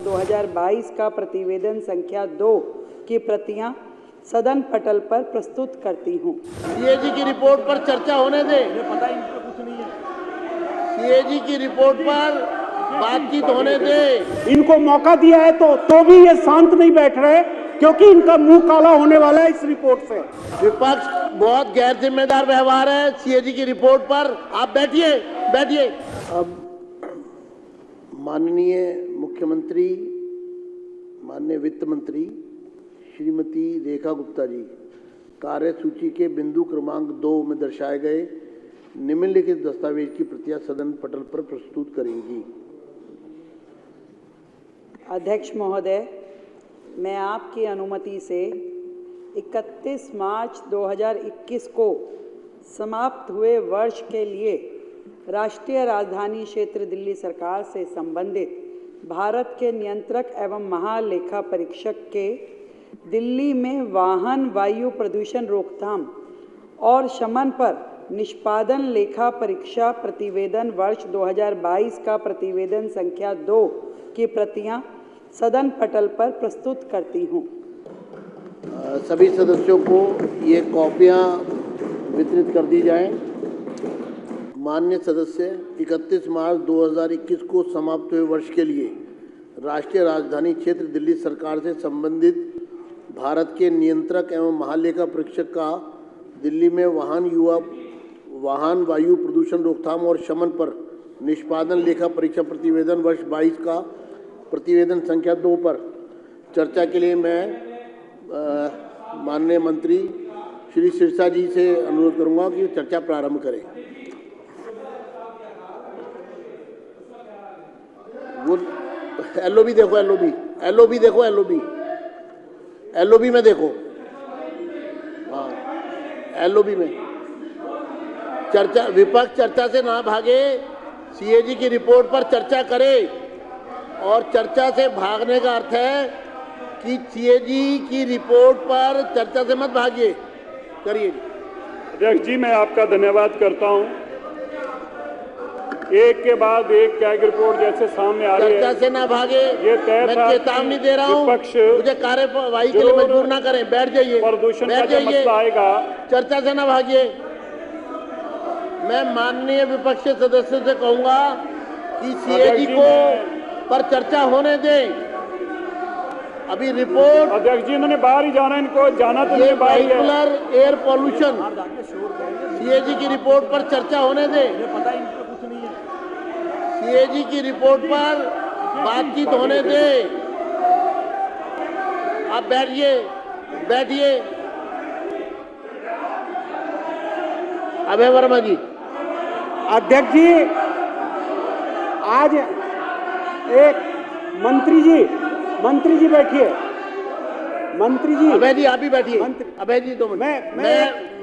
2022 का प्रतिवेदन संख्या 2 की प्रतियां सदन पटल पर प्रस्तुत करती हूं। सीएजी की रिपोर्ट पर चर्चा होने दे। पता इनको कुछ नहीं है। सीएजी की रिपोर्ट पर बातचीत होने दे। इनको मौका दिया है तो भी ये शांत नहीं बैठ रहे, क्योंकि इनका मुंह काला होने वाला है इस रिपोर्ट से। विपक्ष बहुत गैर जिम्मेदार व्यवहार है सीएजी की रिपोर्ट पर। आप बैठिए। अब माननीय मुख्यमंत्री, माननीय वित्त मंत्री श्रीमती रेखा गुप्ता जी कार्यसूची के बिंदु क्रमांक 2 में दर्शाए गए निम्नलिखित दस्तावेज की प्रतियां सदन पटल पर प्रस्तुत करेंगी। अध्यक्ष महोदय, मैं आपकी अनुमति से 31 मार्च 2021 को समाप्त हुए वर्ष के लिए राष्ट्रीय राजधानी क्षेत्र दिल्ली सरकार से संबंधित भारत के नियंत्रक एवं महालेखा परीक्षक के दिल्ली में वाहन वायु प्रदूषण रोकथाम और शमन पर निष्पादन लेखा परीक्षा प्रतिवेदन वर्ष 2022 का प्रतिवेदन संख्या 2 की प्रतियां सदन पटल पर प्रस्तुत करती हूं। सभी सदस्यों को ये कॉपियां वितरित कर दी जाएं। माननीय सदस्य, 31 मार्च 2021 को समाप्त हुए वर्ष के लिए राष्ट्रीय राजधानी क्षेत्र दिल्ली सरकार से संबंधित भारत के नियंत्रक एवं महालेखा परीक्षक का दिल्ली में वाहन वायु प्रदूषण रोकथाम और शमन पर निष्पादन लेखा परीक्षा प्रतिवेदन वर्ष 22 का प्रतिवेदन संख्या 2 पर चर्चा के लिए मैं माननीय मंत्री श्री सिरसा जी से अनुरोध करूंगा कि चर्चा प्रारंभ करें। वो एलओबी देखो, एलओबी में देखो। हाँ, एलओबी में चर्चा, विपक्ष चर्चा से ना भागे, सीएजी की रिपोर्ट पर चर्चा करे। और चर्चा से भागने का अर्थ है कि सीएजी की रिपोर्ट पर चर्चा से मत भागिए। करिए। अध्यक्ष जी, मैं आपका धन्यवाद करता हूं। एक के बाद एक कैग रिपोर्ट जैसे सामने आ रही है, चर्चा से ना भागे। ये तय मैं चेतावनी दे रहा हूं, मुझे कार्यवाही के लिए मजबूर ना करें। बैठ जाइए, प्रदूषण का जो मसला आएगा, चर्चा से ना भागिए। मैं माननीय विपक्ष के सदस्यों से कहूंगा कि सीएजी को पर चर्चा होने दें। अभी रिपोर्ट, अध्यक्ष जी इन्होंने बाहर ही जाना, इनको जाना तो नहीं बाहर है। वेहिकुलर एयर पॉल्यूशन, सीएजी की रिपोर्ट पर चर्चा होने दें। पता इनको कुछ नहीं है। सीएजी की रिपोर्ट पर बातचीत होने दें। आप बैठिए। अभय वर्मा जी। अध्यक्ष जी, आज एक मंत्री जी बैठिए। मंत्री जी, अभय जी आप भी बैठिए। अभय जी 2 मिनट।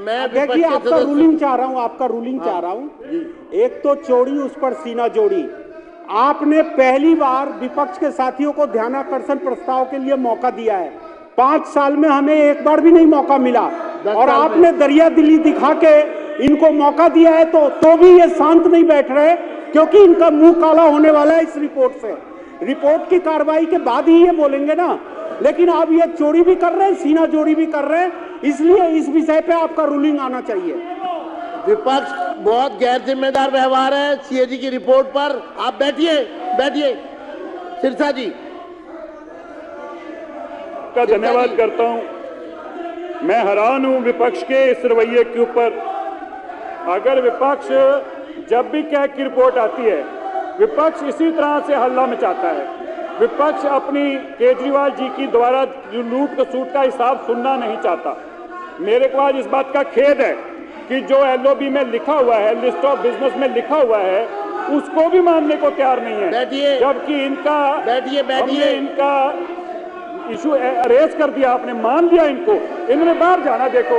मैं देखिए, आपका रूलिंग चाह रहा हूं। एक तो चोरी, उस पर सीना जोड़ी। आपने पहली बार विपक्ष के साथियों को ध्यानाकर्षण प्रस्ताव के लिए मौका दिया है। 5 साल में हमें एक बार भी नहीं मौका मिला, और आपने दरिया दिली दिखा के इनको मौका दिया है तो भी ये शांत नहीं बैठ रहे, क्योंकि इनका मुंह काला होने वाला है इस रिपोर्ट से। रिपोर्ट की कार्रवाई के बाद ही ये बोलेंगे ना, लेकिन अब ये चोरी भी कर रहे हैं, सीना जोड़ी भी कर रहे हैं। इसलिए इस विषय पे आपका रूलिंग आना चाहिए। विपक्ष बहुत गैर जिम्मेदार व्यवहार है सीएजी की रिपोर्ट पर। आप बैठिए। सिरसा जी का धन्यवाद करता हूं। मैं हैरान हूं विपक्ष के इस रवैये के ऊपर। अगर विपक्ष जब भी कैग की रिपोर्ट आती है, विपक्ष इसी तरह से हल्ला मचाता है। विपक्ष अपनी केजरीवाल जी की द्वारा जो लूट खसूट का हिसाब सुनना नहीं चाहता। मेरे को आज इस बात का खेद है कि जो एलओबी में लिखा हुआ है, लिस्ट ऑफ बिजनेस में लिखा हुआ है, उसको भी मानने को तैयार नहीं है। जबकि हमने इनका इशू अरेज कर दिया, आपने मान लिया इनको। इन्होंने बाहर जाना। देखो।